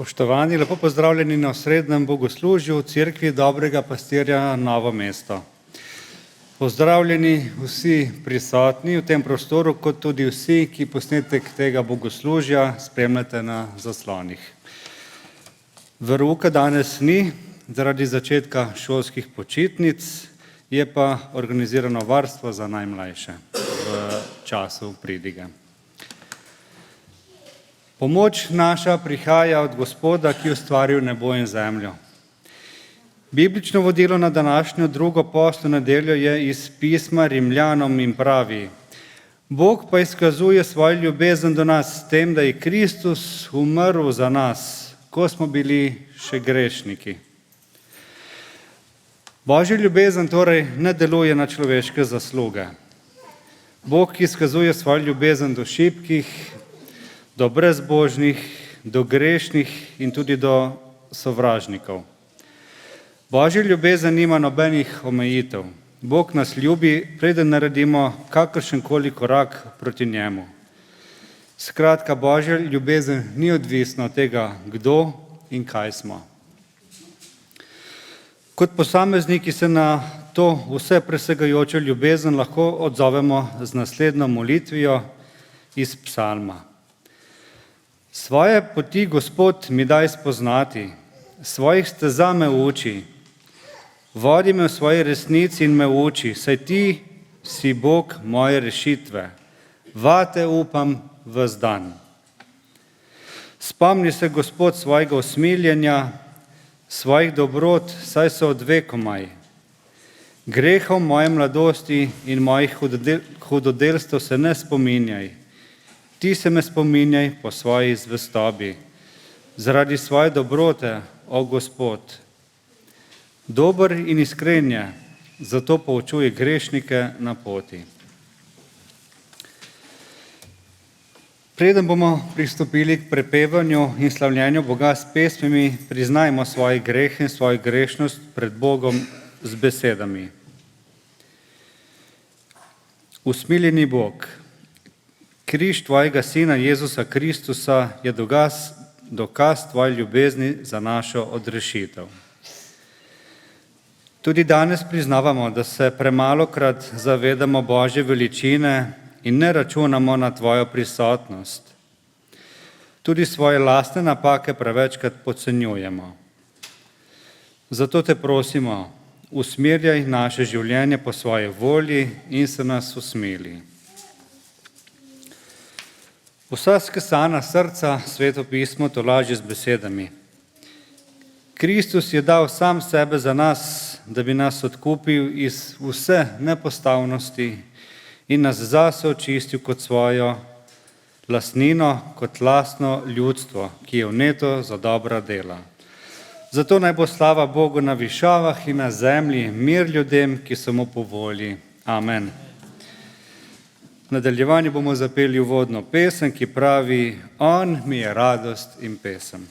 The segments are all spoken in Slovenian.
Spoštovani, lepo pozdravljeni na osrednjem bogoslužju v Cerkvi Dobrega pastirja Novo mesto. Pozdravljeni vsi prisotni v tem prostoru, kot tudi vsi, ki posnetek tega bogoslužja spremljate na zaslonih. Verouka danes ni, zaradi začetka šolskih počitnic, je pa organizirano varstvo za najmlajše v času pridige. Pomoč naša prihaja od Gospoda, ki je ustvaril nebo in zemljo. Biblično vodilo na današnjo drugo postno nedeljo je iz pisma Rimljanom in pravi: Bog pa izkazuje svojo ljubezen do nas s tem, da je Kristus umrl za nas, ko smo bili še grešniki. Božja ljubezen torej ne deluje na človeške zasluge. Bog izkazuje svojo ljubezen do šibkih, do brezbožnih, do grešnih in tudi do sovražnikov. Božja ljubezen nima nobenih omejitev. Bog nas ljubi, preden naredimo kakršenkoli korak proti njemu. Skratka, Božja ljubezen ni odvisna od tega, kdo in kaj smo. Kot posamezniki se na to vse presegajočo ljubezen lahko odzovemo z naslednjo molitvijo iz psalma. Svoje poti, Gospod, mi daj spoznati, svojih steza me uči, vodi me v svoji resnici in me uči, saj ti si Bog moje rešitve, vate upam ves dan. Spomni se, Gospod, svojega usmiljenja, svojih dobrot, saj so od vekomaj. Grehov moje mladosti in mojih hudodelstev se ne spominjaj. Ti se me spominjaj po svoji zvestobi, zaradi svoje dobrote, o Gospod. Dober in iskren je, zato poučuje grešnike na poti. Preden bomo pristopili k prepevanju in slavljenju Boga s pesmimi, priznajmo svoje grehe in svojo grešnost pred Bogom z besedami. Usmiljeni Bog, križ tvojega Sina Jezusa Kristusa je dokaz tvoje ljubezni za našo odrešitev. Tudi danes priznavamo, da se premalokrat zavedamo Božje veličine in ne računamo na tvojo prisotnost. Tudi svoje lastne napake prevečkrat podcenjujemo. Zato te prosimo, usmerjaj naše življenje po svoji volji in se nas usmili. Vsa skesana srca Sveto pismo tolaži z besedami. Kristus je dal sam sebe za nas, da bi nas odkupil iz vse nepostavnosti in nas zase očistil kot svojo lastnino, kot lastno ljudstvo, ki je vneto za dobra dela. Zato naj bo slava Bogu na višavah in na zemlji, mir ljudem, ki so mu po volji. Amen. V nadaljevanju bomo zapeli uvodno pesem, ki pravi: On mi je radost in pesem.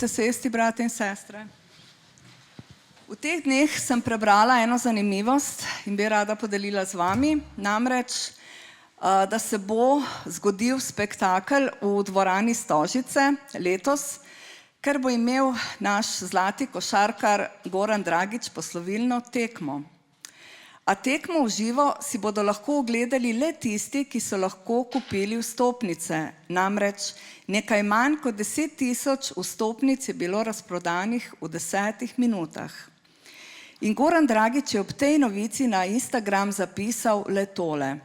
Izvolite sesti, brate in sestre. V teh dneh sem prebrala eno zanimivost in bi rada podelila z vami, namreč, da se bo zgodil spektakel v dvorani Stožice letos, ker bo imel naš zlati košarkar Goran Dragić poslovilno tekmo. A tekmo v živo si bodo lahko ogledali le tisti, ki so lahko kupili vstopnice. Namreč nekaj manj kot 10.000 vstopnic je bilo razprodanih v 10 minutah. In Goran Dragić je ob tej novici na Instagram zapisal le tole: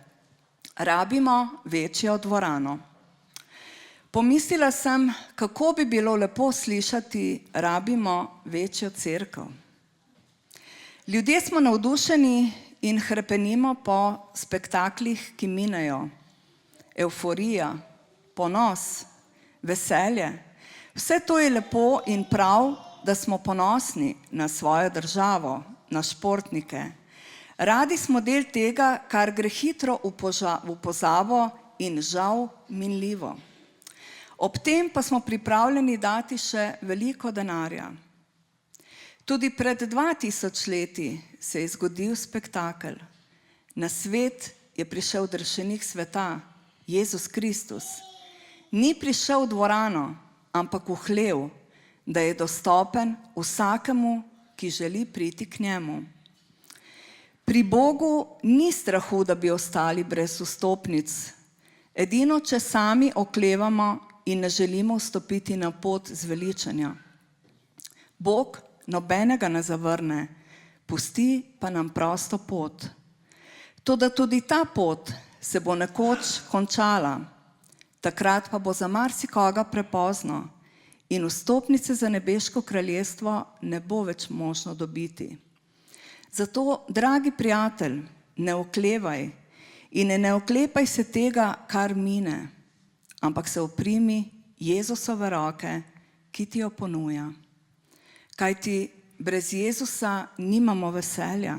rabimo večjo dvorano. Pomislila sem, kako bi bilo lepo slišati: rabimo večjo cerkev. Ljudje smo navdušeni in hrepenimo po spektaklih, ki minejo. Evforija, ponos, veselje. Vse to je lepo in prav, da smo ponosni na svojo državo, na športnike. Radi smo del tega, kar gre hitro v pozabo in žal minljivo. Ob tem pa smo pripravljeni dati še veliko denarja. Tudi pred 2000 leti se je zgodil spektakel. Na svet je prišel rešenik sveta, Jezus Kristus. Ni prišel v dvorano, ampak v hlev, da je dostopen vsakemu, ki želi priti k njemu. Pri Bogu ni strahu, da bi ostali brez vstopnic. Edino, če sami oklevamo in ne želimo vstopiti na pot zveličanja. Bog nobenega ne zavrne, pusti pa nam prosto pot. Toda tudi ta pot se bo nekoč končala, takrat pa bo za marsikoga prepozno in vstopnice za nebeško kraljestvo ne bo več možno dobiti. Zato, dragi prijatelj, ne oklevaj in ne oklepaj se tega, kar mine, ampak se oprimi Jezusove roke, ki ti jo ponuja. Kajti brez Jezusa nimamo veselja,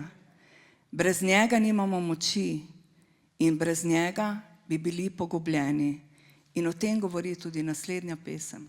brez njega nimamo moči in brez njega bi bili pogubljeni. In o tem govori tudi naslednja pesem.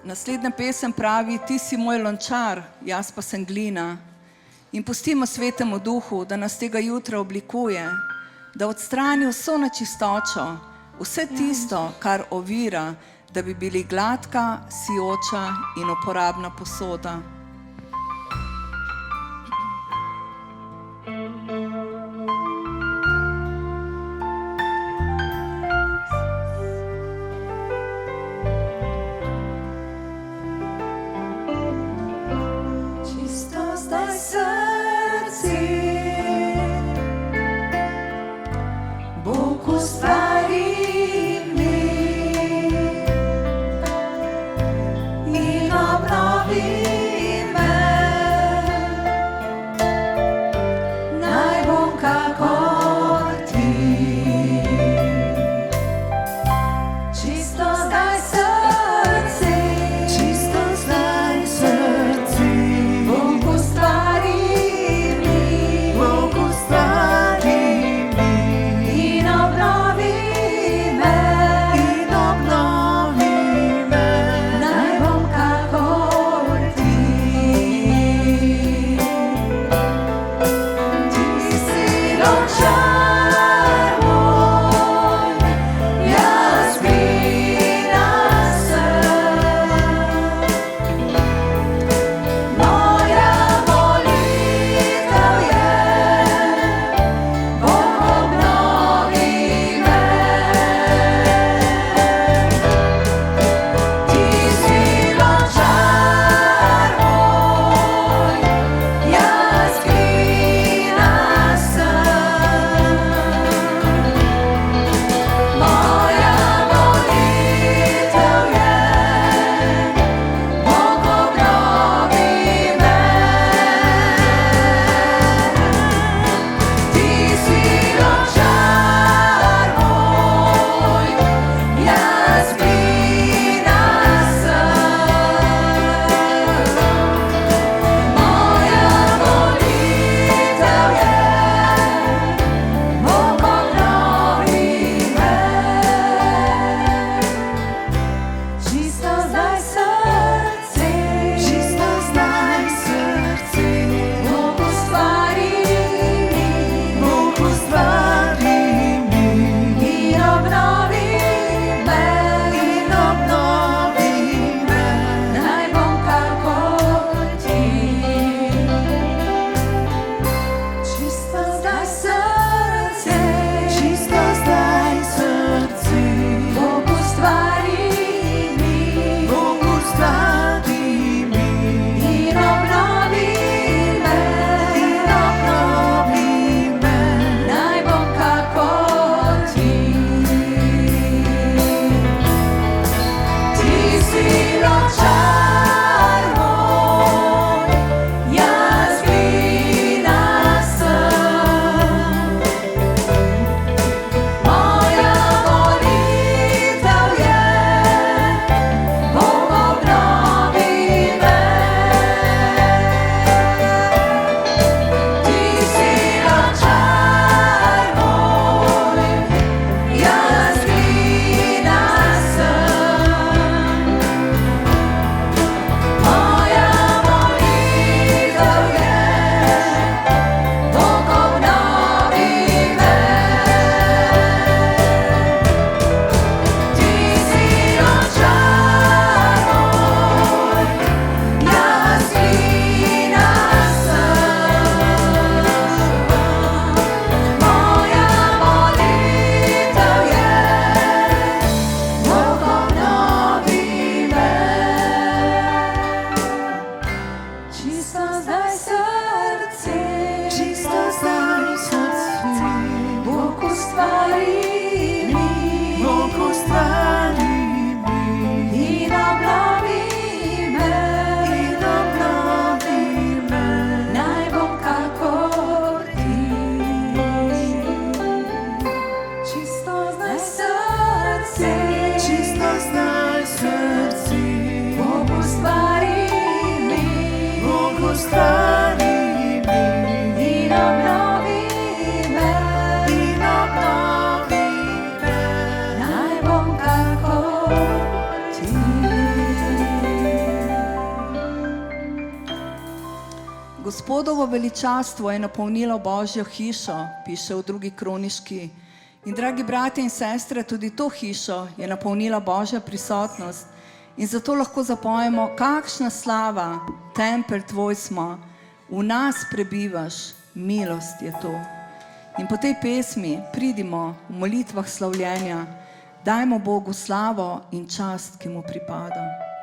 Naslednja pesem pravi: Ti si moj lončar, jaz pa sem glina. In pustimo Svetemu Duhu, da nas tega jutra oblikuje, da odstrani vso nečistočo, vse tisto, kar ovira, da bi bili gladka, sijoča in uporabna posoda. In obnovi Gospodovo veličastvo je napolnilo Božjo hišo, piše v 2. Kroniški. In dragi bratje in sestre, tudi to hišo je napolnila Božja prisotnost. In zato lahko zapojemo, kakšna slava, tempelj tvoj smo, v nas prebivaš, milost je to. In po tej pesmi pridimo v molitvah slavljenja, dajmo Bogu slavo in čast, ki mu pripada.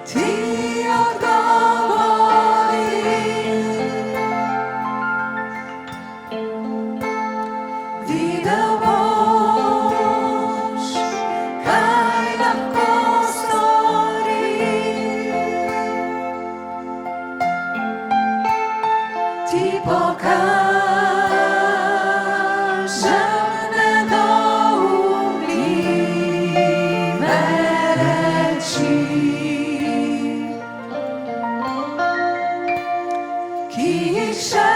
ti odgovori. Videl boš, kaj lahko stori. Ti pokažem nedoumljive reči, ki jih še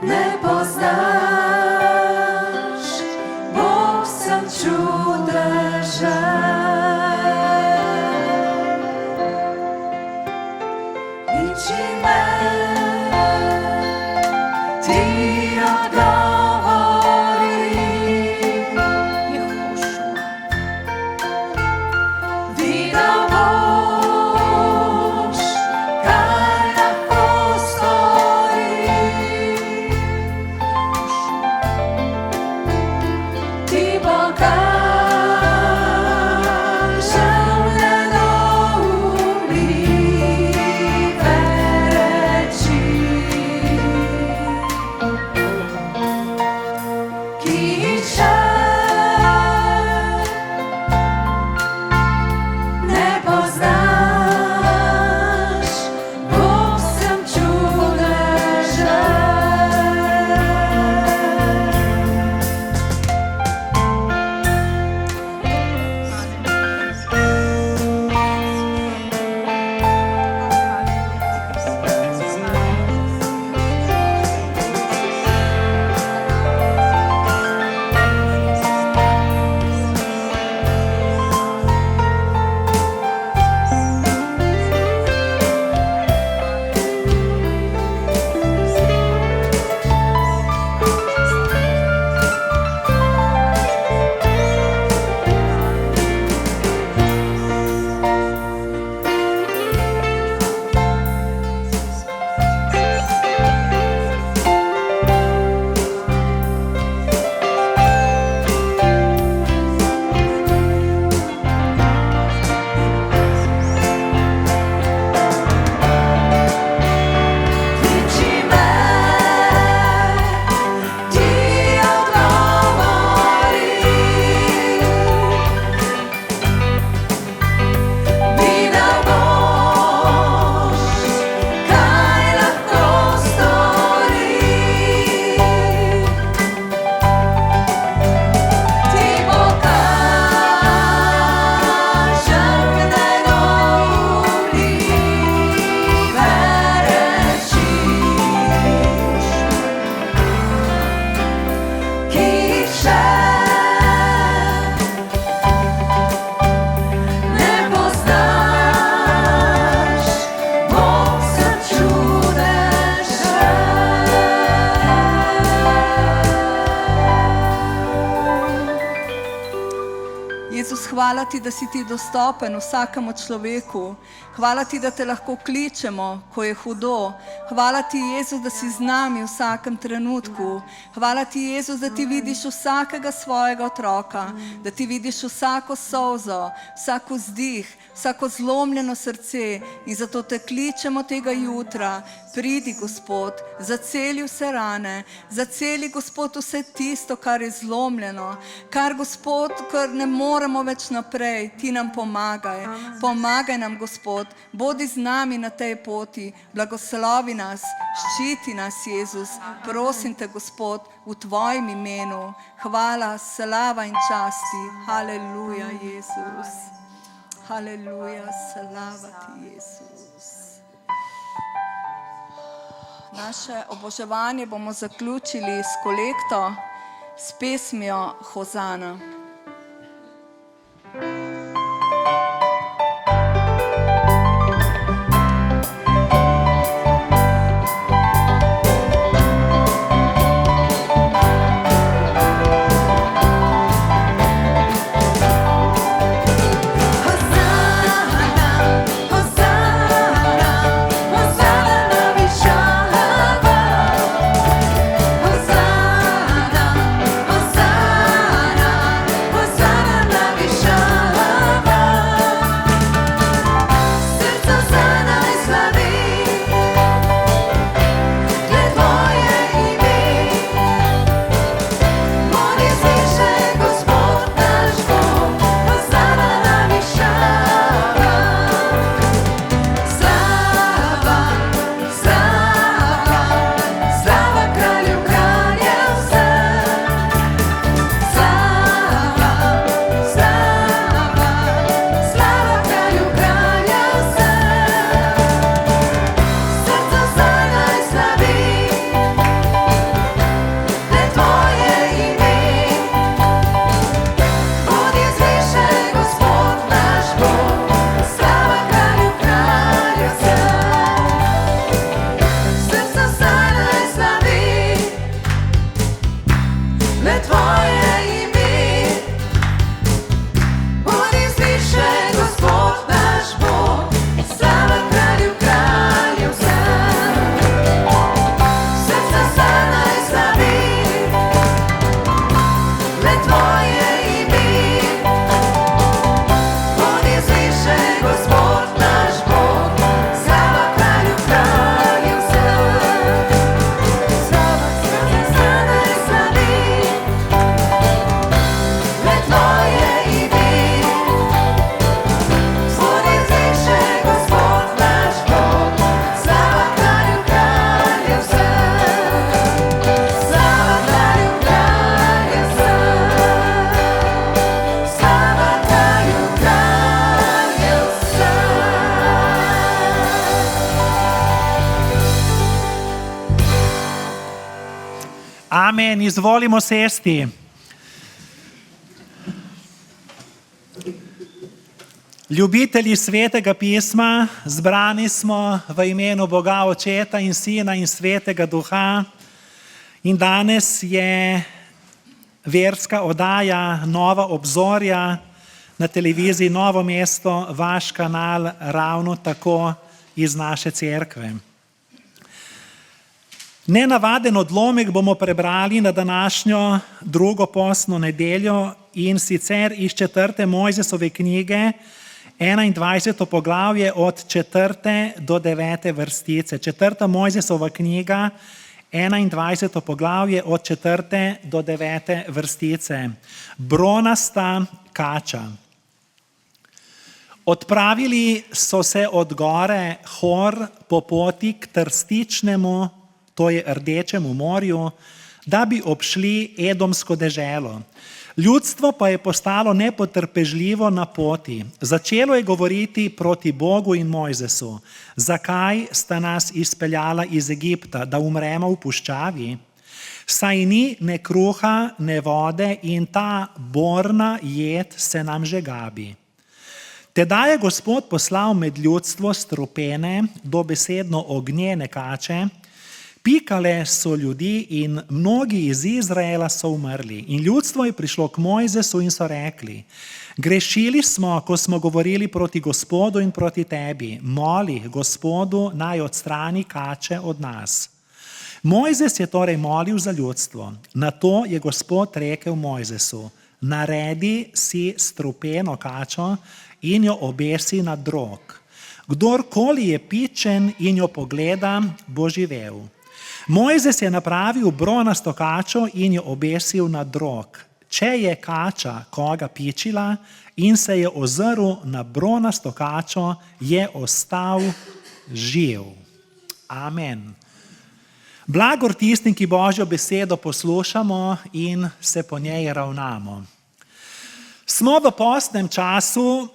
ne poznaš. Bog, sem čudežen. Liči me, ti odgovori. Videl boš, kaj lahko stori. Ti pokažem nedoumljive reči, ki jih še ne poznaš. Bog, sem čudežen. Liči me, ti odgovori. Videl boš, kaj lahko stori. Ti pokažem nedoumljive reči, ki jih še ne poznaš. Bog, sem čudežen. Jezus, hvala ti, da si ti dostopen vsakemu človeku. Hvala ti, da te lahko kličemo, ko je hudo. Hvala ti, Jezus, da si z nami v vsakem trenutku. Hvala ti, Jezus, da ti vidiš vsakega svojega otroka, da ti vidiš vsako solzo, vsak vzdih, vsako zlomljeno srce. In zato te kličemo tega jutra. Pridi, Gospod, zaceli vse rane, zaceli, Gospod, vse tisto, kar je zlomljeno, kar, Gospod, kar ne moremo več naprej. Ti nam pomagaj. Pomagaj nam, Gospod, bodi z nami na tej poti, blagoslovi nas, ščiti nas, Jezus. Prosim te, Gospod, v tvojem imenu. Hvala, slava in časti. Haleluja, Jezus. Haleluja, slava ti, Jezus. Naše oboževanje bomo zaključili s kolekto, s pesmijo Hozana. Hosanna, Hosanna, Hosanna na višavah. Amen. Izvolimo sesti. Ljubitelji svetega pisma, zbrani smo v imenu Boga Očeta in Sina in Svetega Duha. In danes je verska oddaja Nova obzorja na televiziji Novo mesto, vaš kanal, ravno tako iz naše cerkve. Nenavaden odlomek bomo prebrali na današnjo drugo postno nedeljo, in sicer iz 4. Mojzesove knjige, 21. poglavje od 4. do 9. vrstice. 4. Mojzesova knjiga, 21. poglavje od 4. do 9. vrstice. Bronasta kača. Odpravili so se od gore Hor po poti k Trstičnemu, to je Rdečemu morju, da bi obšli Edomsko deželo. Ljudstvo pa je postalo nepotrpežljivo na poti. Začelo je govoriti proti Bogu in Mojzesu. Zakaj sta nas izpeljala iz Egipta, da umremo v puščavi? Saj ni ne kruha, ne vode in ta borna jed se nam že gabi. Tedaj je Gospod poslal med ljudstvo strupene, dobesedno ognjene kače. Pikale so ljudi in mnogi iz Izraela so umrli. In ljudstvo je prišlo k Mojzesu in so rekli: grešili smo, ko smo govorili proti Gospodu in proti tebi. Moli Gospodu, naj odstrani kače od nas. Mojzes je torej molil za ljudstvo. Nato je Gospod rekel Mojzesu: naredi si strupeno kačo in jo obesi na drog. Kdorkoli je pičen in jo pogleda, bo živel. Mojzes je napravil bronasto kačo in jo obesil na drog. Če je kača koga pičila in se je ozrl na bronasto kačo, je ostal živ. Amen. Blagor tistim, ki Božjo besedo poslušamo in se po njej ravnamo. Smo v postnem času,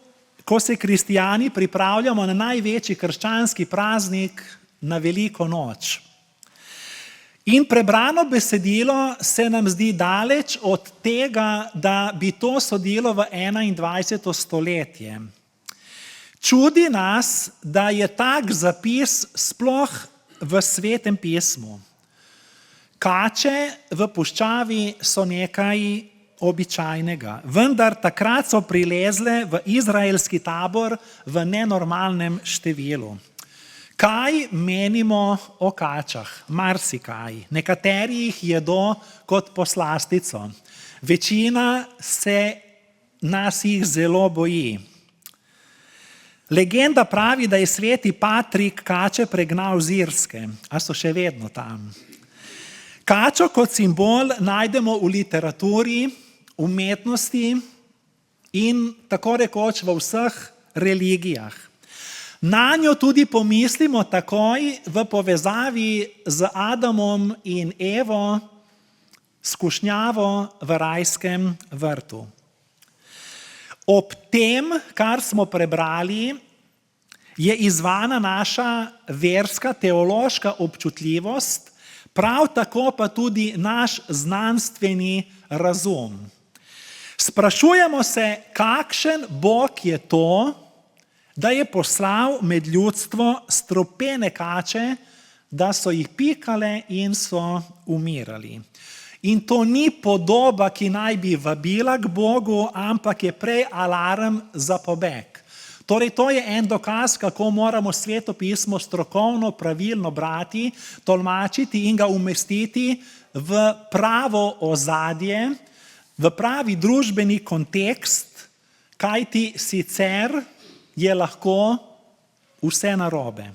ko se kristijani pripravljamo na največji krščanski praznik, na Veliko noč. In prebrano besedilo se nam zdi daleč od tega, da bi to sodilo v 21. stoletje. Čudi nas, da je tak zapis sploh v Svetem pismu. Kače v puščavi so nekaj običajnega, vendar takrat so prilezle v izraelski tabor v nenormalnem številu. Kaj menimo o kačah? Marsikaj. Nekateri jih jedo kot poslastico. Večina se nas jih zelo boji. Legenda pravi, da je sveti Patrik kače pregnal z Irske, a so še vedno tam. Kačo kot simbol najdemo v literaturi, umetnosti in tako rekoč v vseh religijah. Nanjo tudi pomislimo takoj v povezavi z Adamom in Evo, skušnjavo v rajskem vrtu. Ob tem, kar smo prebrali, je izzvana naša verska, teološka občutljivost, prav tako pa tudi naš znanstveni razum. Sprašujemo se, kakšen Bog je to, da je poslal med ljudstvo strupene kače, da so jih pikale in so umirali. In to ni podoba, ki naj bi vabila k Bogu, ampak je prej alarm za pobeg. Torej, to je en dokaz, kako moramo Sveto pismo strokovno, pravilno brati, tolmačiti in ga umestiti v pravo ozadje, v pravi družbeni kontekst, kajti sicer je lahko vse narobe.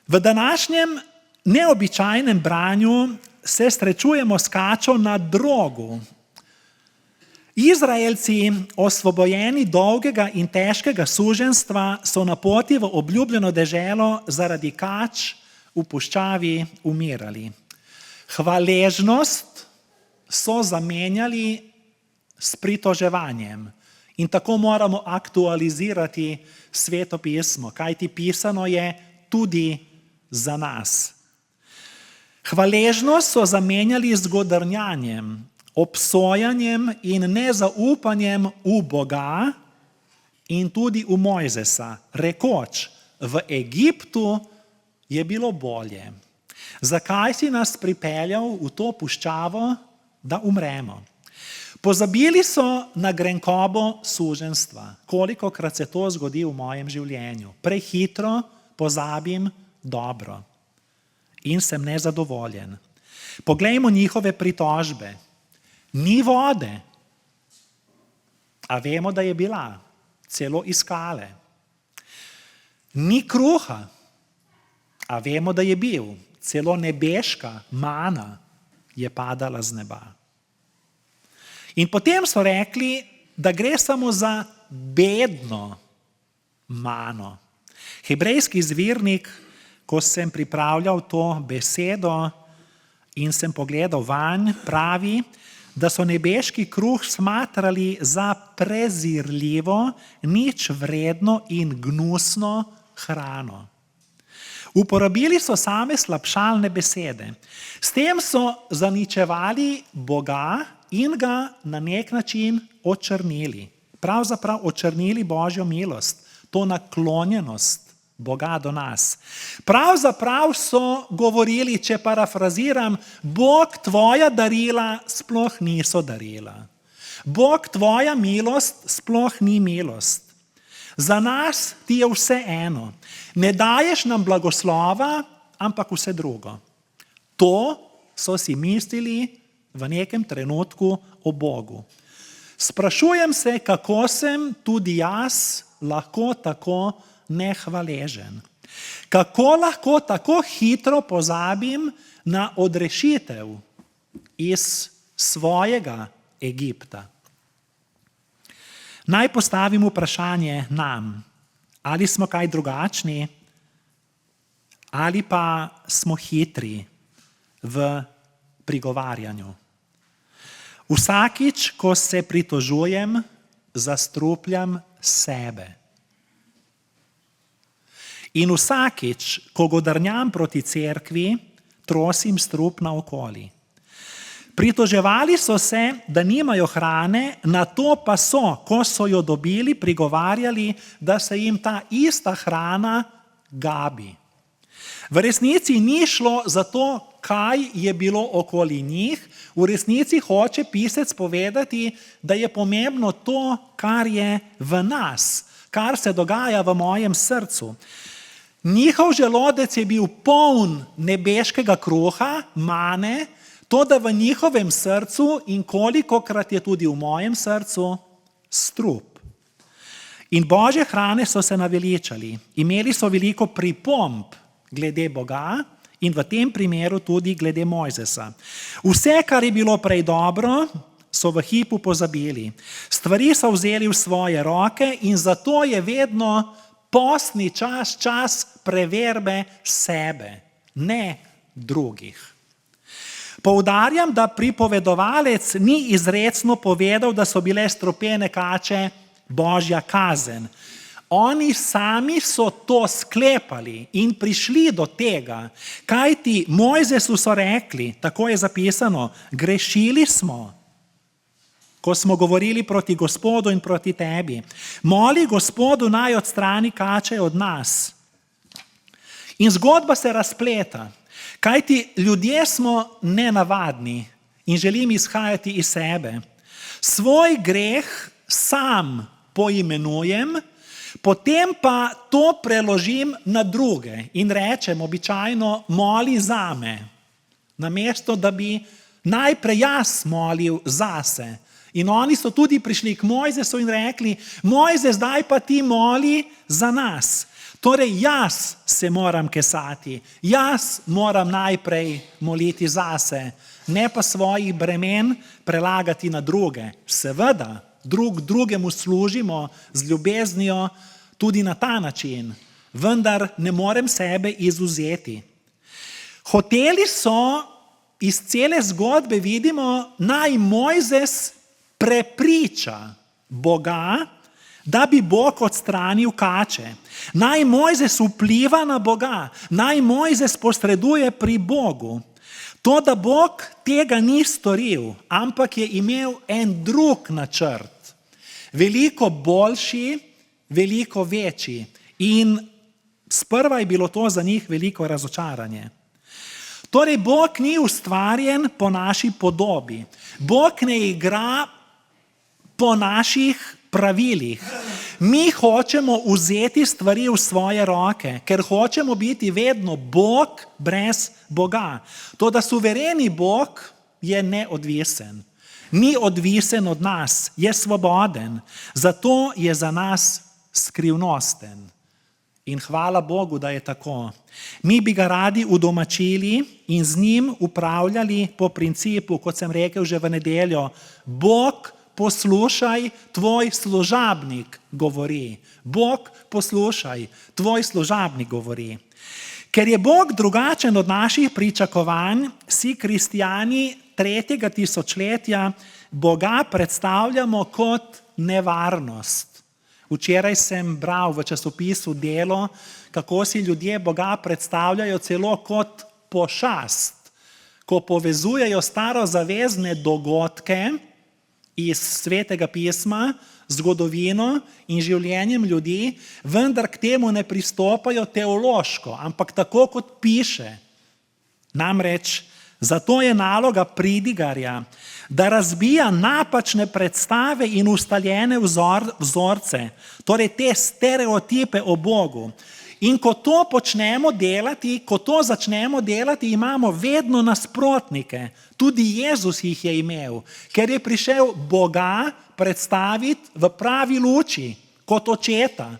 V današnjem neobičajnem branju se srečujemo s kačo na drogu. Izraelci, osvobojeni dolgega in težkega suženjstva, so na poti v obljubljeno deželo zaradi kač v puščavi umirali. Hvaležnost so zamenjali s pritoževanjem. In tako moramo aktualizirati Sveto pismo, kajti pisano je tudi za nas. Hvaležnost so zamenjali z godrnjanjem, obsojanjem in nezaupanjem v Boga in tudi v Mojzesa, rekoč, v Egiptu je bilo bolje. Zakaj si nas pripeljal v to puščavo, da umremo? Pozabili so na grenkobo suženjstva. Kolikokrat se to zgodi v mojem življenju? Prehitro pozabim dobro in sem nezadovoljen. Poglejmo njihove pritožbe. Ni vode, a vemo, da je bila, celo iskale. Ni kruha, a vemo, da je bil, celo nebeška mana je padala z neba. In potem so rekli, da gre samo za bedno mano. Hebrejski zvirnik, ko sem pripravljal to besedo in sem pogledal vanj, pravi, da so nebeški kruh smatrali za prezirljivo, nič vredno in gnusno hrano. Uporabili so same slabšalne besede. S tem so zaničevali Boga in ga na nek način očrnili. Pravzaprav očrnili Božjo milost, to naklonjenost Boga do nas. Pravzaprav so govorili, če parafraziram, Bog tvoja darila sploh niso darila. Bog tvoja milost sploh ni milost. Za nas ti je vse eno. Ne daješ nam blagoslova, ampak vse drugo. To so si mislili v nekem trenutku o Bogu. Sprašujem se, kako sem tudi jaz lahko tako nehvaležen. Kako lahko tako hitro pozabim na odrešitev iz svojega Egipta. Naj postavim vprašanje nam, ali smo kaj drugačni, ali pa smo hitri v prigovarjanju. Vsakič, ko se pritožujem, zastrupljam sebe. In vsakič, ko godrnjam proti cerkvi, trosim strup naokoli. Pritoževali so se, da nimajo hrane, na to pa so, ko so jo dobili, prigovarjali, da se jim ta ista hrana gabi. V resnici ni šlo za to, kaj je bilo okoli njih, v resnici hoče pisec povedati, da je pomembno to, kar je v nas, kar se dogaja v mojem srcu. Njihov želodec je bil poln nebeškega kruha, mane, to, da v njihovem srcu in kolikokrat je tudi v mojem srcu strup. In Božje hrane so se naveličali, imeli so veliko pripomb glede Boga in v tem primeru tudi glede Mojzesa. Vse, kar je bilo prej dobro, so v hipu pozabili. Stvari so vzeli v svoje roke in zato je vedno postni čas, čas preverbe sebe, ne drugih. Poudarjam, da pripovedovalec ni izrecno povedal, da so bile strupene kače Božja kazen. Oni sami so to sklepali in prišli do tega, kajti Mojzesu so rekli, tako je zapisano, grešili smo, ko smo govorili proti Gospodu in proti tebi. Moli Gospodu, naj odstrani kače od nas. In zgodba se razpleta. Kajti ljudje smo nenavadni in želim izhajati iz sebe. Svoj greh sam poimenujem, potem pa to preložim na druge in rečem običajno moli zame, namesto da bi najprej jaz molil zase. In oni so tudi prišli k Mojzesu in rekli, Mojze, zdaj pa ti moli za nas. Torej jaz se moram kesati, jaz moram najprej moliti zase, ne pa svojih bremen prelagati na druge. Seveda, drugemu služimo z ljubeznijo tudi na ta način, vendar ne morem sebe izvzeti. Hoteli so, iz cele zgodbe vidimo, naj Mojzes prepriča Boga, da bi Bog odstranil kače. Naj Mojzes vpliva na Boga, naj Mojzes posreduje pri Bogu. To, da Bog tega ni storil, ampak je imel en drug načrt, veliko boljši, veliko večji. In sprva je bilo to za njih veliko razočaranje. Torej, Bog ni ustvarjen po naši podobi. Bog ne igra po naših pravilih. Mi hočemo vzeti stvari v svoje roke, ker hočemo biti vedno Bog brez Boga. Toda suvereni Bog je neodvisen. Ni odvisen od nas, je svoboden. Zato je za nas skrivnosten. In hvala Bogu, da je tako. Mi bi ga radi udomačili in z njim upravljali po principu, kot sem rekel že v nedeljo, Bog poslušaj, tvoj služabnik govori. Bog poslušaj, tvoj služabnik govori. Ker je Bog drugačen od naših pričakovanj, si kristijani 3. tisočletja Boga predstavljamo kot nevarnost. Včeraj sem bral v časopisu Delo, kako si ljudje Boga predstavljajo celo kot pošast, ko povezujejo starozavezne dogodke iz Svetega pisma, zgodovino in življenjem ljudi, vendar k temu ne pristopajo teološko, ampak tako, kot piše. Namreč, zato je naloga pridigarja, da razbija napačne predstave in ustaljene vzorce, torej te stereotipe o Bogu. In ko to počnemo delati, ko to začnemo delati, imamo vedno nasprotnike. Tudi Jezus jih je imel, ker je prišel Boga predstaviti v pravi luči, kot očeta,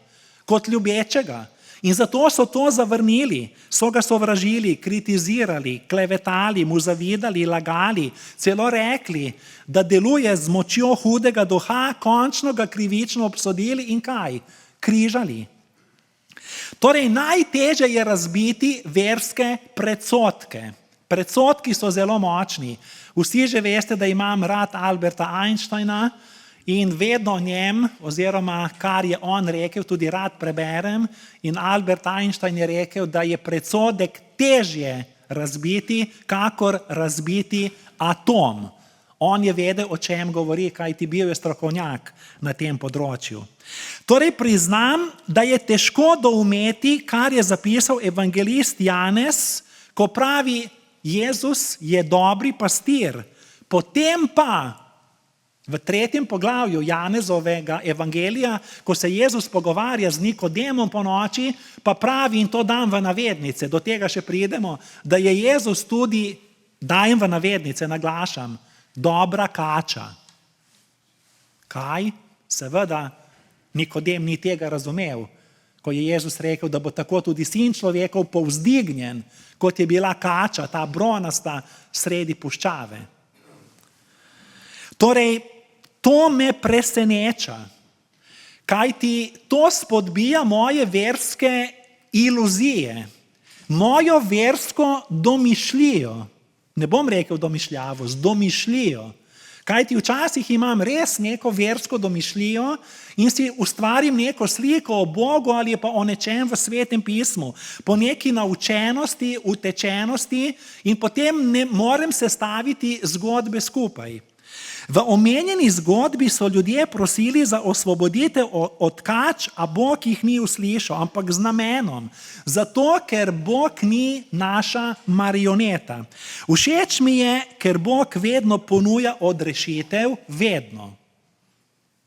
kot ljubečega. In zato so to zavrnili, so ga sovražili, kritizirali, klevetali, mu zavidali, lagali, celo rekli, da deluje z močjo hudega duha, končno ga krivično obsodili in kaj? Križali. Torej, najtežje je razbiti verske predsodke. Predsodki so zelo močni. Vsi že veste, da imam rad Alberta Einsteina in vedno o njem, oziroma kar je on rekel, tudi rad preberem. In Albert Einstein je rekel, da je predsodek težje razbiti, kakor razbiti atom. On je vedel, o čem govori, kajti bil je strokovnjak na tem področju. Torej priznam, da je težko doumeti, kar je zapisal evangelist Janez, ko pravi, Jezus je dobri pastir. Potem pa v 3. poglavju Janezovega evangelija, ko se Jezus pogovarja z Nikodemom po noči, pa pravi, in to dam v navednice, do tega še pridemo, da je Jezus tudi, dajem v navednice, naglašam, dobra kača. Kaj? Seveda, Nikodem ni tega razumel, ko je Jezus rekel, da bo tako tudi sin človekov povzdignjen, kot je bila kača, ta bronasta sredi puščave. Torej, to me preseneča, kajti to spodbija moje verske iluzije, mojo versko domišljijo. Ne bom rekel domišljavost, domišljijo. Kajti včasih imam res neko versko domišljijo in si ustvarim neko sliko o Bogu ali pa o nečem v Svetem pismu, po neki naučenosti, utečenosti in potem ne morem sestaviti zgodbe skupaj. V omenjeni zgodbi so ljudje prosili za osvoboditev od kač, a Bog jih ni uslišal, ampak z namenom. Zato, ker Bog ni naša marioneta. Všeč mi je, ker Bog vedno ponuja odrešitev, vedno.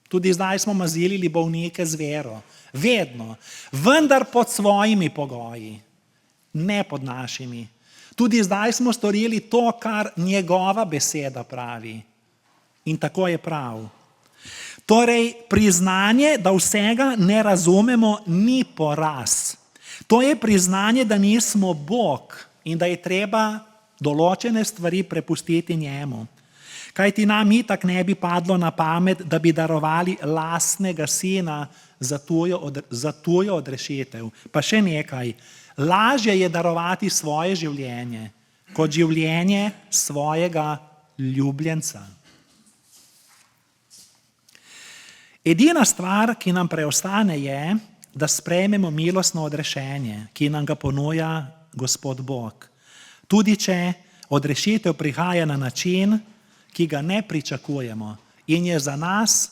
Tudi zdaj smo mazilili bolnike z vero. Vedno. Vendar pod svojimi pogoji. Ne pod našimi. Tudi zdaj smo storili to, kar njegova beseda pravi. In tako je prav. Torej, priznanje, da vsega ne razumemo, ni poraz. To je priznanje, da nismo Bog in da je treba določene stvari prepustiti njemu. Kajti nam itak ne bi padlo na pamet, da bi darovali lastnega sina za tujo odrešitev. Pa še nekaj, lažje je darovati svoje življenje, kot življenje svojega ljubljenca. Edina stvar, ki nam preostane, je, da sprejmemo milostno odrešenje, ki nam ga ponuja Gospod Bog. Tudi če Odrešitev prihaja na način, ki ga ne pričakujemo in je za nas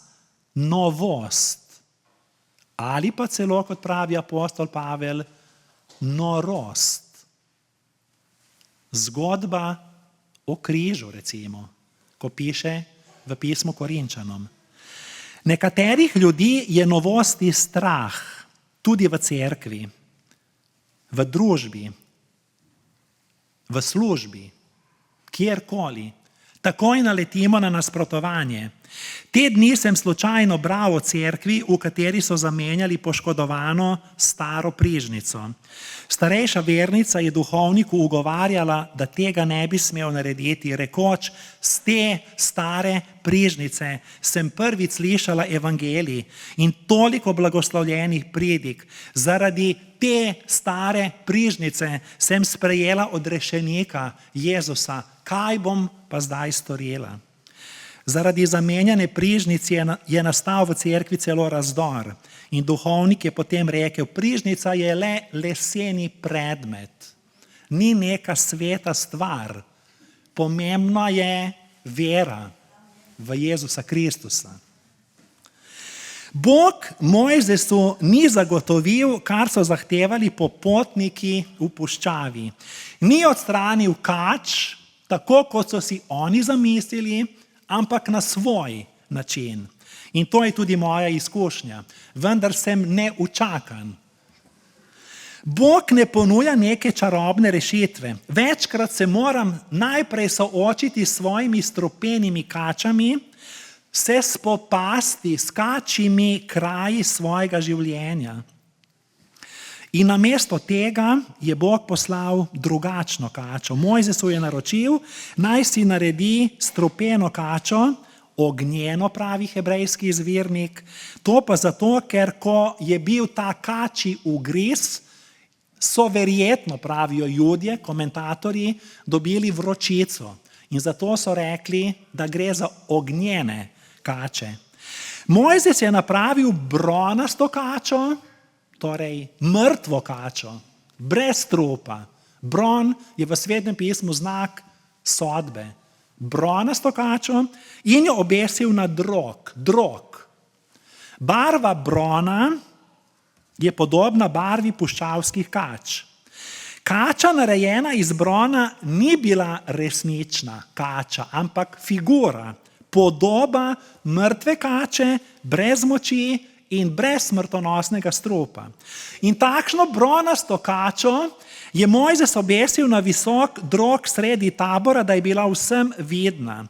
novost. Ali pa celo, kot pravi apostol Pavel, norost. Zgodba o križu, recimo, ko piše v pismu Korinčanom. Nekaterih ljudi je novosti strah, tudi v cerkvi, v družbi, v službi, kjerkoli. Takoj naletimo na nasprotovanje. Te dni sem slučajno bral o cerkvi, v kateri so zamenjali poškodovano staro prižnico. Starejša vernica je duhovniku ugovarjala, da tega ne bi smel narediti, rekoč, s te stare prižnice sem prvič slišala evangelij in toliko blagoslovljenih pridig. Zaradi te stare prižnice sem sprejela odrešenika Jezusa. Kaj bom pa zdaj storila? Zaradi zamenjane prižnice je nastal v cerkvi celo razdor in duhovnik je potem rekel, prižnica je le leseni predmet, ni neka sveta stvar. Pomembna je vera v Jezusa Kristusa. Bog Mojzesu ni zagotovil, kar so zahtevali popotniki v puščavi. Ni odstranil kač, tako kot so si oni zamislili, ampak na svoj način. In to je tudi moja izkušnja. Vendar sem neučakan. Bog ne ponuja neke čarobne rešitve. Večkrat se moram najprej soočiti s svojimi strupenimi kačami, se spopasti s kačjimi kraji svojega življenja. In namesto tega je Bog poslal drugačno kačo. Mojzesu je naročil, naj si naredi strupeno kačo, ognjeno, pravi hebrejski izvirnik. To pa zato, ker ko je bil ta kačji ugriz, so verjetno, pravijo Judje, komentatorji, dobili vročico. In zato so rekli, da gre za ognjene kače. Mojzes je napravil bronasto kačo, torej mrtvo kačo, brez strupa. Bron je v Svetem pismu znak sodbe. Bronasto kačo in jo obesil na drog. Barva brona je podobna barvi puščavskih kač. Kača, narejena iz brona, ni bila resnična kača, ampak figura, podoba mrtve kače, brez moči in brez smrtonosnega strupa. In takšno bronasto kačo je Mojzes obesil na visok drog sredi tabora, da je bila vsem vidna.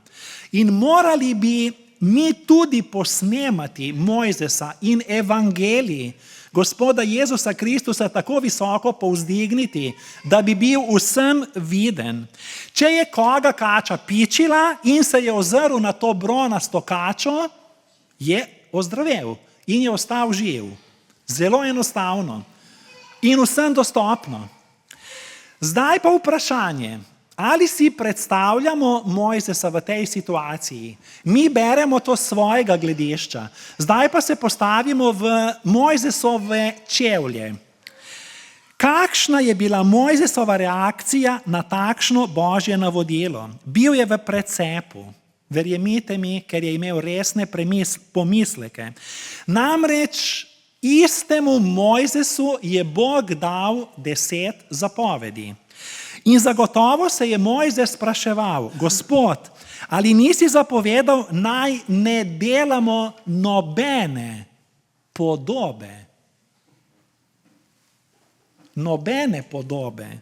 In morali bi mi tudi posnemati Mojzesa in evangelij Gospoda Jezusa Kristusa tako visoko povzdigniti, da bi bil vsem viden. Če je koga kača pičila in se je ozrl na to bronasto kačo, je ozdravel in je ostal živ. Zelo enostavno in vsem dostopno. Zdaj pa vprašanje, ali si predstavljamo Mojzesa v tej situaciji? Mi beremo to svojega gledišča. Zdaj pa se postavimo v Mojzesove čevlje. Kakšna je bila Mojzesova reakcija na takšno Božje navodilo? Bil je v precepu. Verjemite mi, ker je imel resne pomisleke. Namreč istemu Mojzesu je Bog dal 10 zapovedi. In zagotovo se je Mojzes spraševal, Gospod, ali nisi zapovedal, naj ne delamo nobene podobe? Nobene podobe.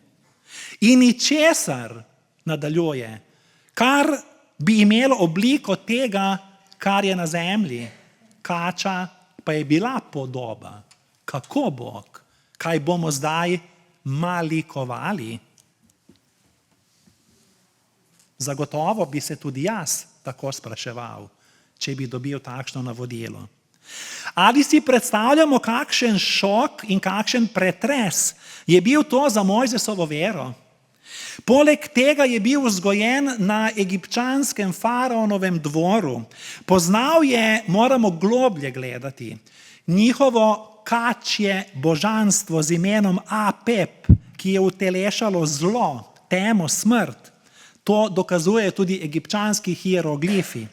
In ničesar, nadaljuje, kar bi imelo obliko tega, kar je na zemlji. Kača pa je bila podoba. Kako Bog? Kaj bomo zdaj malikovali? Zagotovo bi se tudi jaz tako spraševal, če bi dobil takšno navodilo. Ali si predstavljamo, kakšen šok in kakšen pretres je bil to za Mojzesovo vero? Poleg tega je bil vzgojen na egipčanskem faraonovem dvoru. Poznal je, moramo globlje gledati, njihovo kačje božanstvo z imenom Apep, ki je utelešalo zlo, temo, smrt. To dokazujejo tudi egipčanski hieroglifi.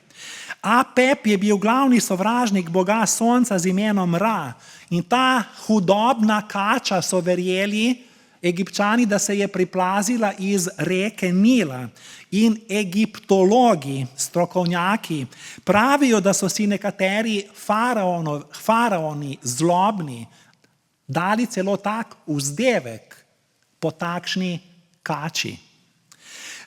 Apep je bil glavni sovražnik boga sonca z imenom Ra in ta hudobna kača so verjeli Egipčani, da se je priplazila iz reke Nila. In egiptologi, strokovnjaki, pravijo, da so si nekateri faraoni zlobni dali celo tak vzdevek po takšni kači.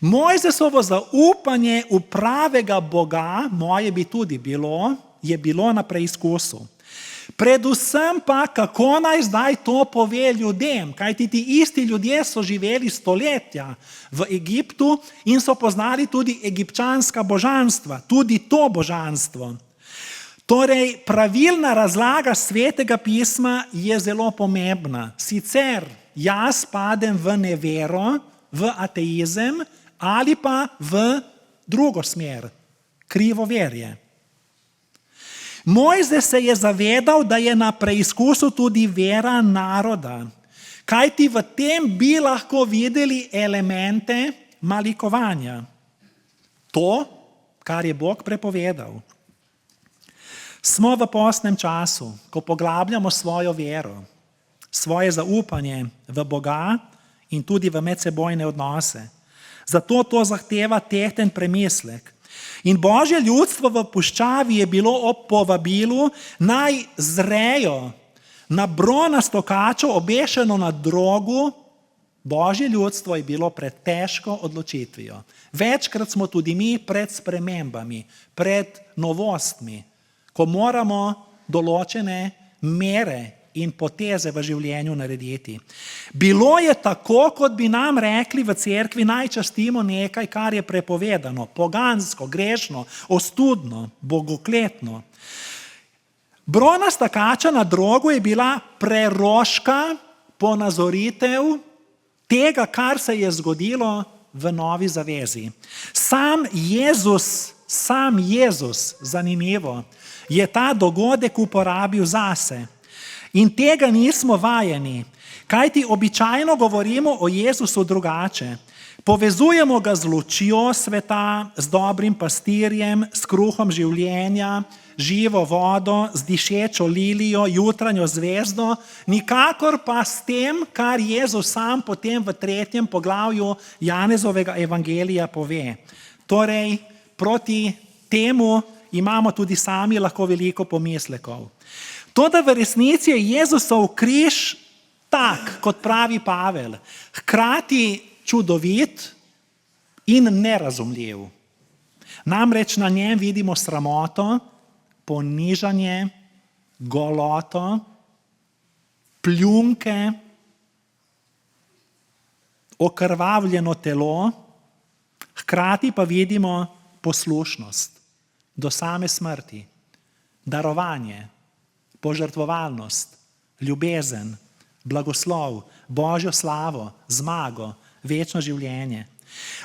Mojzesovo zaupanje v pravega Boga, moje bi tudi bilo, je bilo na preizkusu. Predvsem pa, kako naj zdaj to pove ljudem, kajti ti isti ljudje so živeli stoletja v Egiptu in so poznali tudi egipčanska božanstva, tudi to božanstvo. Torej, pravilna razlaga Svetega pisma je zelo pomembna. Sicer jaz padem v nevero, v ateizem ali pa v drugo smer, krivoverje. Mojzes se je zavedal, da je na preizkusu tudi vera naroda, kajti v tem bi lahko videli elemente malikovanja. To, kar je Bog prepovedal. Smo v postnem času, ko poglabljamo svojo vero, svoje zaupanje v Boga in tudi v medsebojne odnose. Zato to zahteva tehten premislek. In Božje ljudstvo v puščavi je bilo ob povabilu naj zrejo na bronasto kačo obešeno na drogu. Božje ljudstvo je bilo pred težko odločitvijo. Večkrat smo tudi mi pred spremembami, pred novostmi, ko moramo določene mere in poteze v življenju narediti. Bilo je tako, kot bi nam rekli v cerkvi, naj častimo nekaj, kar je prepovedano, pogansko, grešno, ostudno, bogokletno. Bronasta kača na drogu je bila preroška ponazoritev tega, kar se je zgodilo v novi zavezi. Sam Jezus, zanimivo, je ta dogodek uporabil zase. In tega nismo vajeni, kajti običajno govorimo o Jezusu drugače. Povezujemo ga z lučjo sveta, z dobrim pastirjem, s kruhom življenja, živo vodo, z dišečo lilijo, jutranjo zvezdo, nikakor pa s tem, kar Jezus sam potem v 3. poglavju Janezovega evangelija pove. Torej, proti temu imamo tudi sami lahko veliko pomislekov. Toda v resnici je Jezusov križ tak, kot pravi Pavel, hkrati čudovit in nerazumljiv. Namreč na njem vidimo sramoto, ponižanje, goloto, pljunke, okrvavljeno telo, hkrati pa vidimo poslušnost do same smrti, darovanje, požrtvovalnost, ljubezen, blagoslov, Božjo slavo, zmago, večno življenje.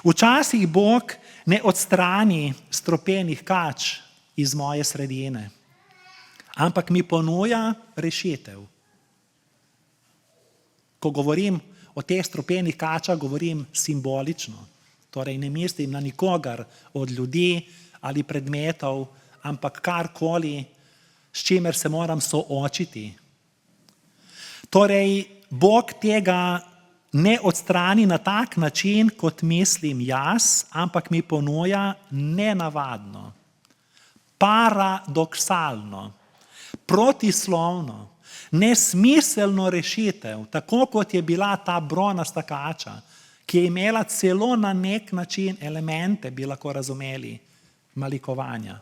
Včasih Bog ne odstrani stropenih kač iz moje sredine, ampak mi ponuja rešitev. Ko govorim o teh stropenih kačah, govorim simbolično. Torej ne mislim na nikogar od ljudi ali predmetov, ampak karkoli, s čimer se moram soočiti. Torej, Bog tega ne odstrani na tak način, kot mislim jaz, ampak mi ponuja nenavadno, paradoksalno, protislovno, nesmiselno rešitev, tako kot je bila ta bronasta kača, ki je imela celo na nek način elemente, bi lahko razumeli, malikovanja.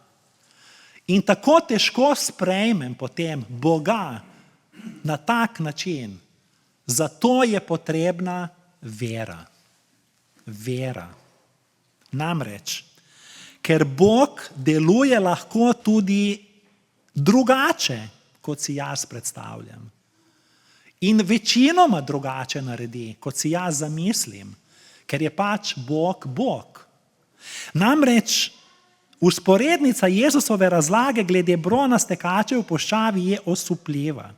In tako težko sprejmem potem Boga na tak način. Zato je potrebna vera. Vera. Namreč, ker Bog deluje lahko tudi drugače, kot si jaz predstavljam. In večinoma drugače naredi, kot si jaz zamislim, ker je pač Bog Bog. Namreč, Usporednica Jezusove razlage glede bronaste kače v puščavi je osupljiva.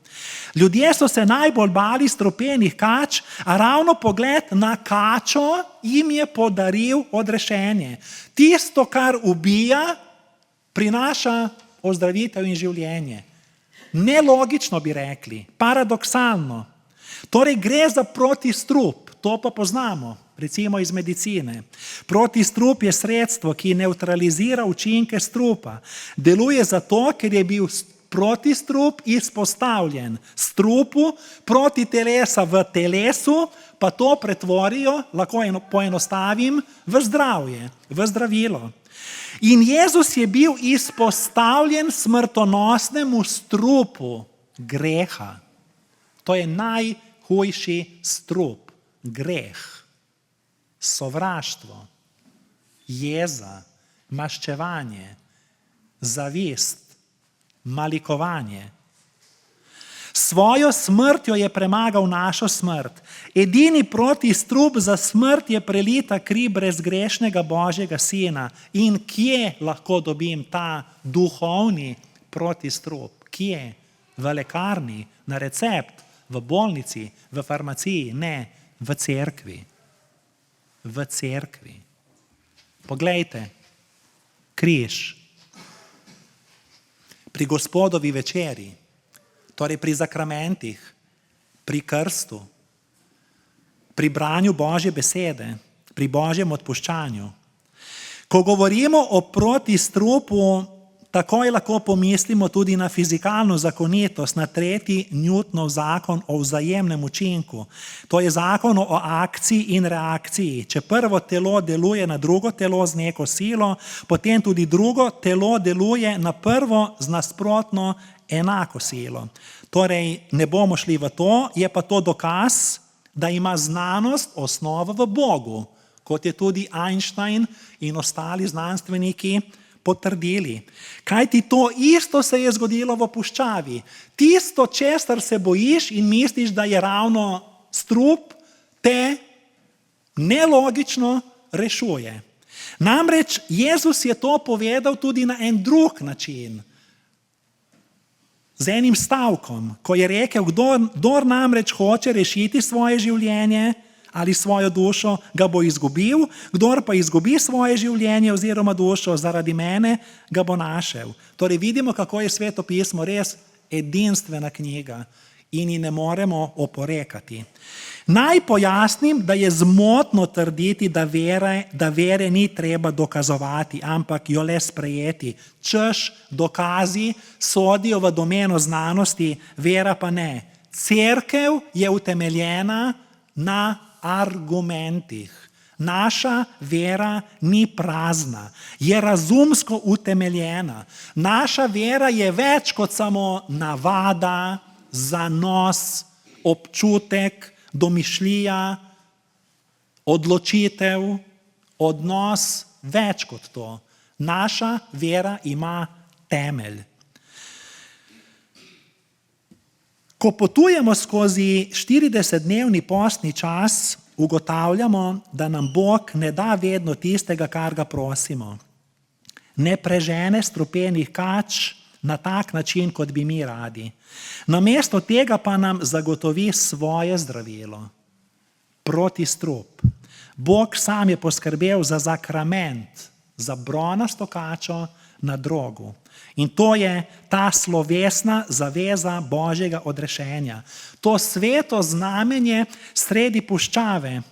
Ljudje so se najbolj bali strupenih kač, a ravno pogled na kačo jim je podaril odrešenje. Tisto, kar ubija, prinaša ozdravitev in življenje. Nelogično bi rekli, paradoksalno. Torej gre za protistrup, to pa poznamo, recimo iz medicine. Protistrup je sredstvo, ki nevtralizira učinke strupa. Deluje zato, ker je bil protistrup izpostavljen strupu, proti telesa v telesu, pa to pretvorijo, lahko poenostavim, v zdravje, v zdravilo. In Jezus je bil izpostavljen smrtonosnemu strupu greha. To je najhujši strup, greh, sovraštvo, jeza, maščevanje, zavist, malikovanje. Svojo smrtjo je premagal našo smrt. Edini protistrup za smrt je prelita kri brezgrešnega Božjega Sina. In kje lahko dobim ta duhovni protistrup? Kje? V lekarni, na recept, v bolnici, v farmaciji? Ne, v cerkvi. V cerkvi. Poglejte, križ. Pri Gospodovi večeri, torej pri zakramentih, pri krstu, pri branju Božje besede, pri Božjem odpuščanju. Ko govorimo o protistrupu, takoj lahko pomislimo tudi na fizikalno zakonitost, na 3. Newtonov zakon o vzajemnem učinku. To je zakon o akciji in reakciji. Če prvo telo deluje na drugo telo z neko silo, potem tudi drugo telo deluje na prvo z nasprotno enako silo. Torej, ne bomo šli v to, je pa to dokaz, da ima znanost osnovo v Bogu, kot je tudi Einstein in ostali znanstveniki potrdili. Kajti to isto se je zgodilo v puščavi. Tisto, česar se bojiš in misliš, da je ravno strup, te nelogično rešuje. Namreč Jezus je to povedal tudi na en drug način. Z enim stavkom, ko je rekel, kdor namreč hoče rešiti svoje življenje ali svojo dušo, ga bo izgubil, kdor pa izgubi svoje življenje oziroma dušo zaradi mene, ga bo našel. Torej vidimo, kako je Sveto pismo res edinstvena knjiga in ji ne moremo oporekati. Naj pojasnim, da je zmotno trditi, da vere ni treba dokazovati, ampak jo le sprejeti. Češ dokazi sodijo v domeno znanosti, vera pa ne. Cerkev je utemeljena na argumentih. Naša vera ni prazna, je razumsko utemeljena. Naša vera je več kot samo navada, zanos, občutek, domišljija, odločitev, odnos, več kot to. Naša vera ima temelj. Ko potujemo skozi 40-dnevni postni čas, ugotavljamo, da nam Bog ne da vedno tistega, kar ga prosimo. Ne prežene strupenih kač na tak način, kot bi mi radi. Namesto tega pa nam zagotovi svoje zdravilo. Protistrup. Bog sam je poskrbel za zakrament, za bronasto kačo na drogu. In to je ta slovesna zaveza Božjega odrešenja. To sveto znamenje sredi puščave.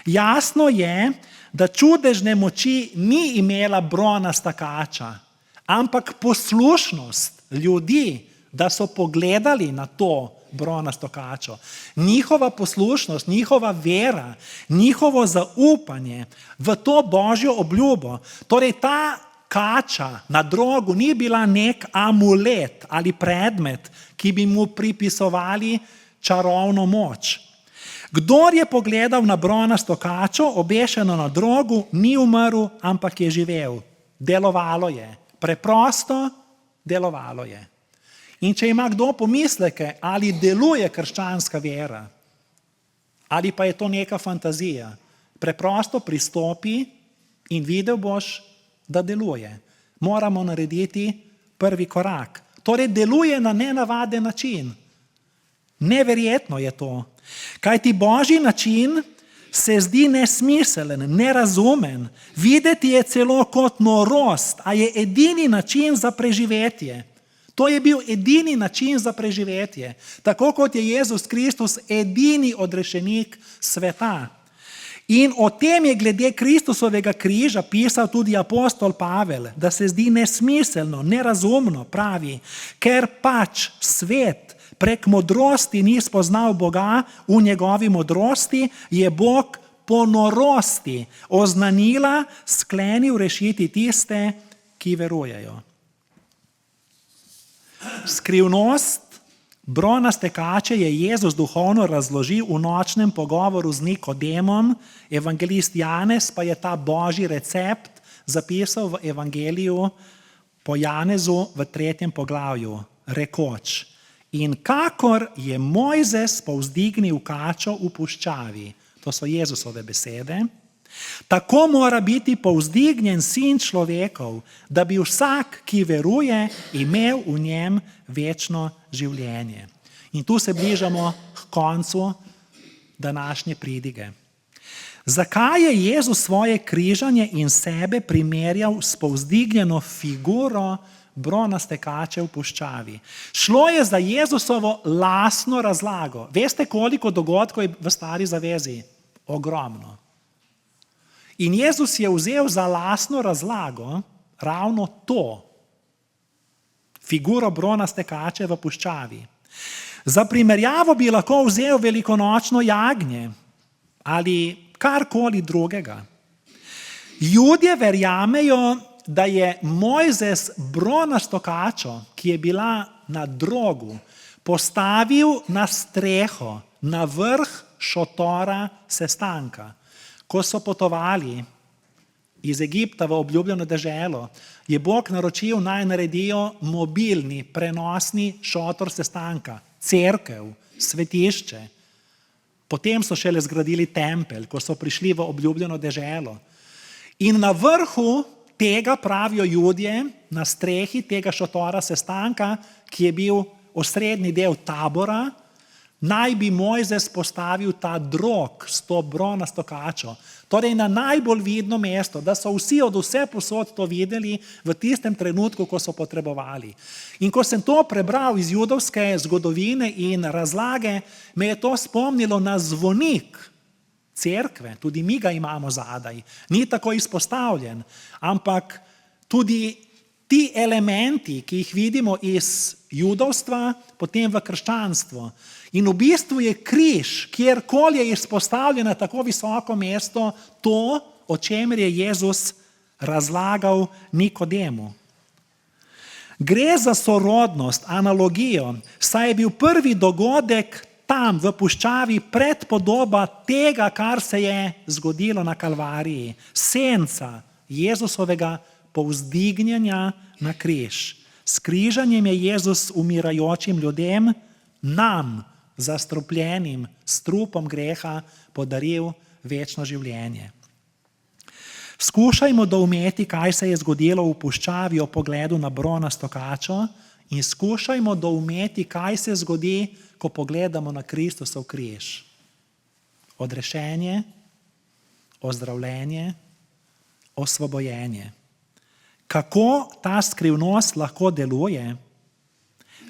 Jasno je, da čudežne moči ni imela bronasta kača, ampak poslušnost ljudi, da so pogledali na to bronasto kačo. Njihova poslušnost, njihova vera, njihovo zaupanje v to Božjo obljubo. Torej ta kača na drogu ni bila nek amulet ali predmet, ki bi mu pripisovali čarovno moč. Kdor je pogledal na bronasto kačo, obešeno na drogu, ni umrl, ampak je živel. Delovalo je. Preprosto delovalo je. In če ima kdo pomisleke, ali deluje krščanska vera, ali pa je to neka fantazija, preprosto pristopi in videl boš, da deluje. moramo narediti prvi korak. Torej deluje na nenavaden način. Neverjetno je to. Kajti božji način se zdi nesmiselen, nerazumen, videti je celo kot norost, a je edini način za preživetje. To je bil edini način za preživetje, tako kot je Jezus Kristus edini odrešenik sveta. In o tem je glede Kristusovega križa pisal tudi apostol Pavel, da se zdi nesmiselno, nerazumno, pravi, ker pač svet prek modrosti ni spoznal Boga, v njegovi modrosti je Bog po norosti oznanila sklenil rešiti tiste, ki verujejo. Skrivnost bronaste kače je Jezus duhovno razložil v nočnem pogovoru z Nikodemom, evangelist Janez pa je ta božji recept zapisal v evangeliju po Janezu v 3. poglavju, rekoč: in kakor je Mojzes povzdignil kačo v puščavi, to so Jezusove besede, tako mora biti povzdignjen sin človekov, da bi vsak, ki veruje, imel v njem večno življenje. In tu se bližamo k koncu današnje pridige. Zakaj je Jezus svoje križanje in sebe primerjal s povzdignjeno figuro bronaste kače v puščavi? Šlo je za Jezusovo lastno razlago. Veste, koliko dogodkov je v Stari zavezi? Ogromno. In Jezus je vzel za lastno razlago ravno to, figuro bronaste kače v puščavi. Za primerjavo bi lahko vzel velikonočno jagnje ali karkoli drugega. Judje verjamejo, da je Mojzes bronasto kačo, ki je bila na drogu, postavil na streho, na vrh šotora sestanka. Ko so potovali iz Egipta v obljubljeno deželo, je Bog naročil, naj naredijo mobilni, prenosni šotor sestanka, cerkev, svetišče. Potem so šele zgradili tempelj, ko so prišli v obljubljeno deželo. In na vrhu tega, pravijo Judje, na strehi tega šotora sestanka, ki je bil osrednji del tabora, naj bi Mojzes postavil ta drog s to bronasto kačo. Torej na najbolj vidno mesto, da so vsi od vse posod to videli v tistem trenutku, ko so potrebovali. In ko sem to prebral iz judovske zgodovine in razlage, me je to spomnilo na zvonik cerkve, tudi mi ga imamo zadaj. Ni tako izpostavljen, ampak tudi ti elementi, ki jih vidimo iz judovstva, potem v krščanstvo. In v bistvu je križ, kjerkoli je izpostavljeno tako visoko mesto, to, o čemer je Jezus razlagal Nikodemu. Gre za sorodnost, analogijo, saj je bil prvi dogodek tam v puščavi predpodoba tega, kar se je zgodilo na Kalvariji. Senca Jezusovega povzdignjenja na križ. S križanjem je Jezus umirajočim ljudem, nam, zastrupljenim s trupom greha, podaril večno življenje. Skušajmo doumeti, kaj se je zgodilo v puščavi ob pogledu na bronasto kačo in skušajmo doumeti, kaj se zgodi, ko pogledamo na Kristusov križ. Odrešenje, ozdravljenje, osvobojenje. Kako ta skrivnost lahko deluje?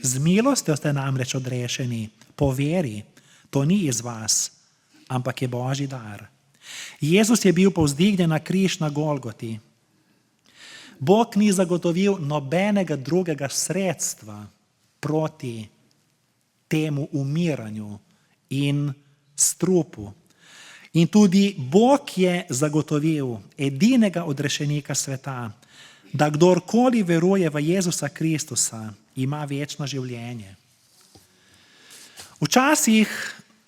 Z milostjo ste namreč odrešeni, po veri, to ni iz vas, ampak je Božji dar. Jezus je bil povzdignjen na križ na Golgoti. Bog ni zagotovil nobenega drugega sredstva proti temu umiranju in strupu. In tudi Bog je zagotovil edinega odrešenika sveta, da kdorkoli veruje v Jezusa Kristusa, ima večno življenje. Včasih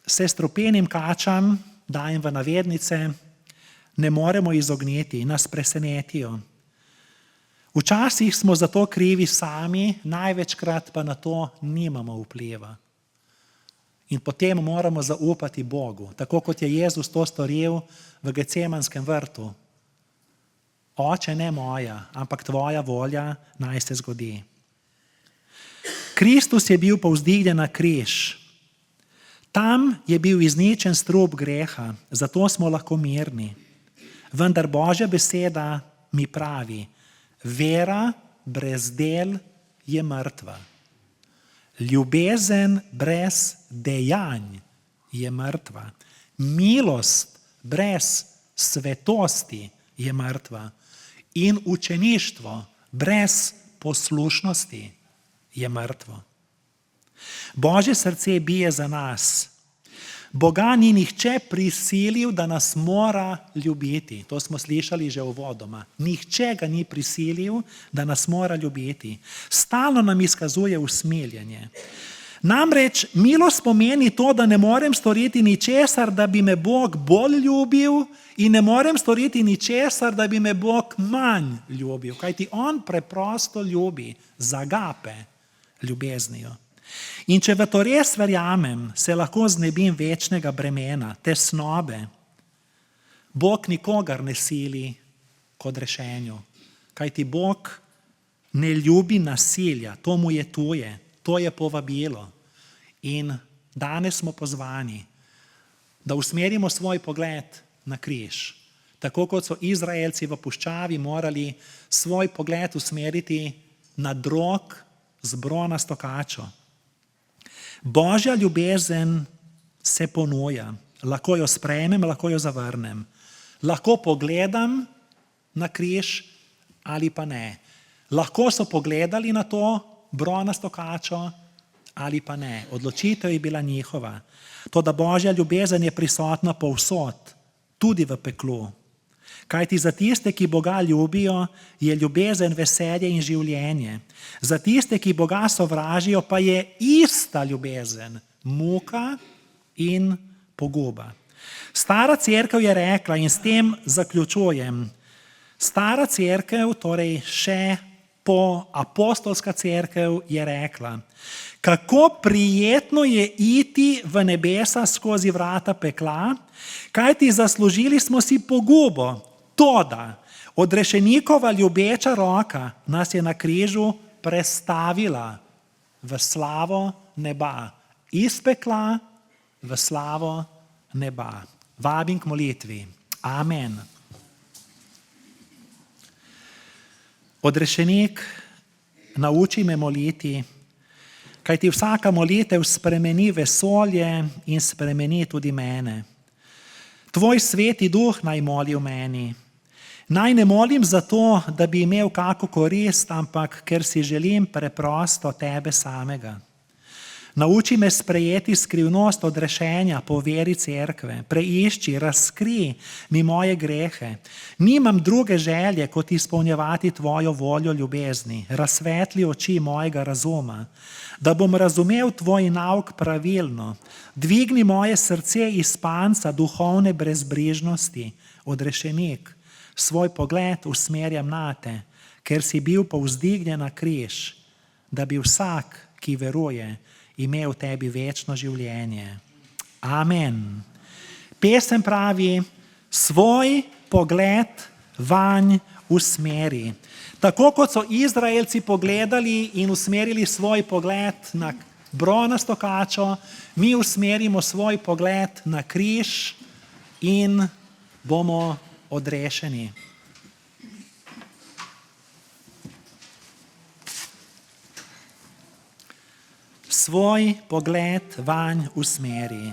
se strupenim kačam, dajem v navednice, ne moremo izogniti, nas presenetijo. Včasih smo za to krivi sami, največkrat pa na to nimamo vpliva. In potem moramo zaupati Bogu, tako kot je Jezus to storil v Gecemanskem vrtu. Oče, ne moja, ampak tvoja volja naj se zgodi. Kristus je bil povzdignjen na križ. Tam je bil izničen strup greha, zato smo lahko mirni. Vendar Božja beseda mi pravi, vera brez del je mrtva. Ljubezen brez dejanj je mrtva. Milost brez svetosti je mrtva. In učeništvo brez poslušnosti je mrtvo. Božje srce bije za nas. Boga ni nihče prisilil, da nas mora ljubiti. To smo slišali že uvodoma. Nihče ga ni prisilil, da nas mora ljubiti. Stalno nam izkazuje usmiljenje. Namreč milost pomeni to, da ne morem storiti ničesar, da bi me Bog bolj ljubil, in ne morem storiti ničesar, da bi me Bog manj ljubil. Kajti on preprosto ljubi, z agape ljubeznijo. In če v to res verjamem, se lahko znebim večnega bremena, tesnobe. Bog nikogar ne sili k odrešenju, kajti Bog ne ljubi nasilja, to mu je tuje, to je povabilo. In danes smo pozvani, da usmerimo svoj pogled na križ. Tako kot so Izraelci v puščavi morali svoj pogled usmeriti na drog z bronasto kačo. Božja ljubezen se ponuja. Lahko jo sprejmem, lahko jo zavrnem. Lahko pogledam na križ ali pa ne. Lahko so pogledali na to bronasto kačo ali pa ne. Odločitev je bila njihova. Toda Božja ljubezen je prisotna povsod, tudi v peklu. Kajti za tiste, ki Boga ljubijo, je ljubezen veselje in življenje. Za tiste, ki Boga sovražijo, pa je ista ljubezen, muka in poguba. Stara cerkev je rekla, in s tem zaključujem, stara cerkev, torej še po apostolska cerkev, je rekla, kako prijetno je iti v nebesa skozi vrata pekla, kajti zaslužili smo si pogubo. Toda odrešenikova ljubeča roka nas je na križu prestavila v slavo neba. Iz pekla v slavo neba. Vabim k molitvi. Amen. Odrešenik, nauči me moliti, kajti vsaka molitev spremeni vesolje in spremeni tudi mene. Tvoj sveti duh naj moli v meni. Naj ne molim zato, da bi imel kako korist, ampak ker si želim preprosto tebe samega. Nauči me sprejeti skrivnost odrešenja po veri cerkve. Preišči, razkri mi moje grehe. Nimam druge želje, kot izpolnjevati tvojo voljo ljubezni. Razsvetli oči mojega razuma, da bom razumel tvoj nauk pravilno. Dvigni moje srce iz panca duhovne brezbrižnosti. Odrešenik, svoj pogled usmerjam na te, ker si bil povzdignjen na križ, da bi vsak, ki veruje, imel v tebi večno življenje. Amen. Pesem pravi, svoj pogled vanj usmeri. Tako kot so Izraelci pogledali in usmerili svoj pogled na bronasto kačo, mi usmerimo svoj pogled na križ in bomo odrešeni. Svoj pogled vanj usmeri.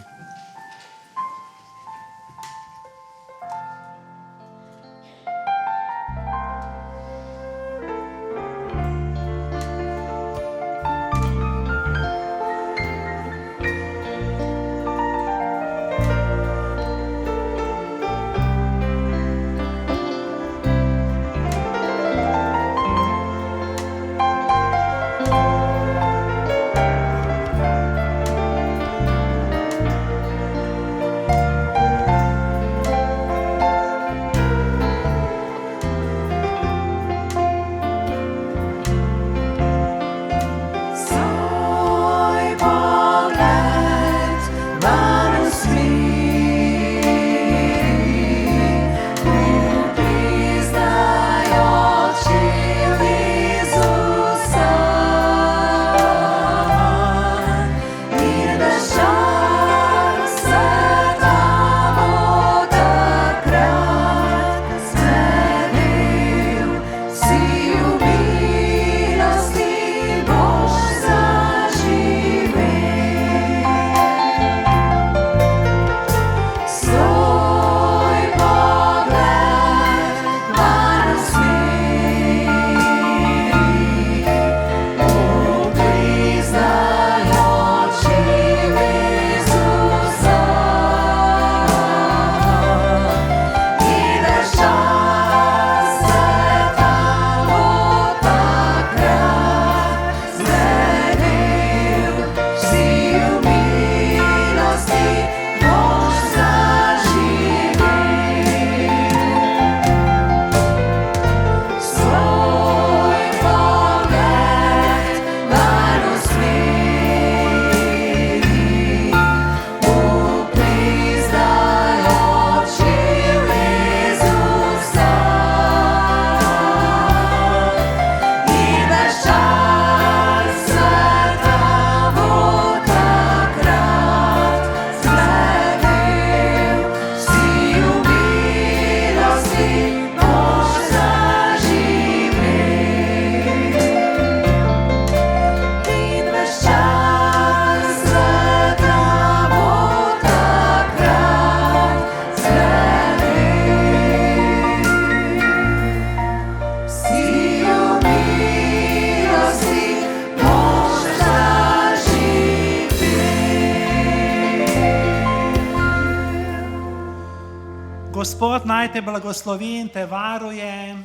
Gospod naj te blagoslovi in te varuje.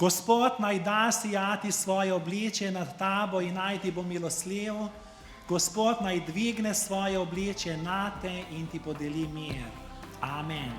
Gospod naj da sijati svoje obličje nad tabo in naj ti bo milosljiv. Gospod naj dvigne svoje obličje nate in ti podeli mir. Amen.